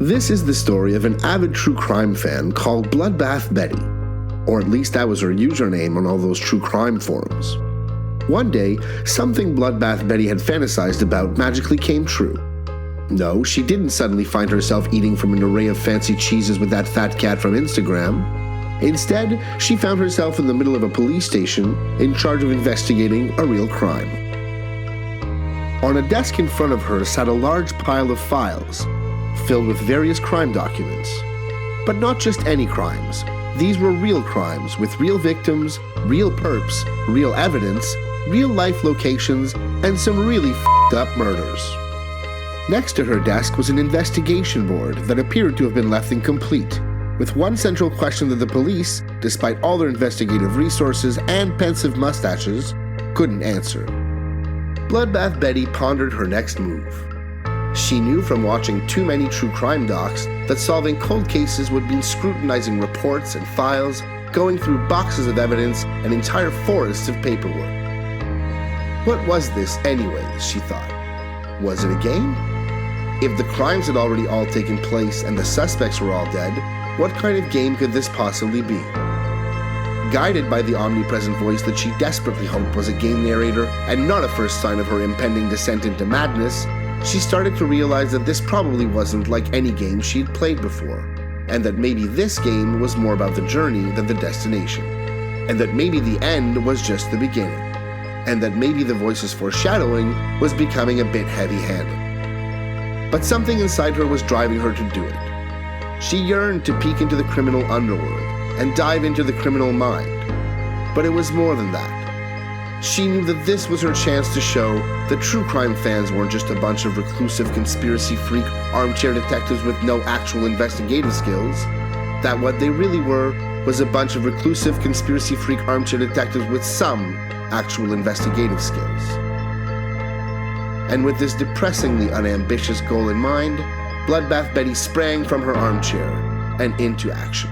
This is the story of an avid true crime fan called Bloodbath Betty, or at least that was her username on all those true crime forums. One day, something Bloodbath Betty had fantasized about magically came true. No, she didn't suddenly find herself eating from an array of fancy cheeses with that fat cat from Instagram. Instead, she found herself in the middle of a police station in charge of investigating a real crime. On a desk in front of her sat a large pile of files, filled with various crime documents. But not just any crimes. These were real crimes with real victims, real perps, real evidence, real-life locations, and some really f***ed up murders. Next to her desk was an investigation board that appeared to have been left incomplete, with one central question that the police, despite all their investigative resources and pensive mustaches, couldn't answer. Bloodbath Betty pondered her next move. She knew from watching too many true crime docs that solving cold cases would mean scrutinizing reports and files, going through boxes of evidence and entire forests of paperwork. What was this anyways, she thought. Was it a game? If the crimes had already all taken place and the suspects were all dead, what kind of game could this possibly be? Guided by the omnipresent voice that she desperately hoped was a game narrator and not a first sign of her impending descent into madness, she started to realize that this probably wasn't like any game she'd played before, and that maybe this game was more about the journey than the destination, and that maybe the end was just the beginning, and that maybe the voice's foreshadowing was becoming a bit heavy-handed. But something inside her was driving her to do it. She yearned to peek into the criminal underworld and dive into the criminal mind. But it was more than that. She knew that this was her chance to show that true crime fans weren't just a bunch of reclusive conspiracy freak armchair detectives with no actual investigative skills, that what they really were was a bunch of reclusive conspiracy freak armchair detectives with some actual investigative skills. And with this depressingly unambitious goal in mind, Bloodbath Betty sprang from her armchair and into action.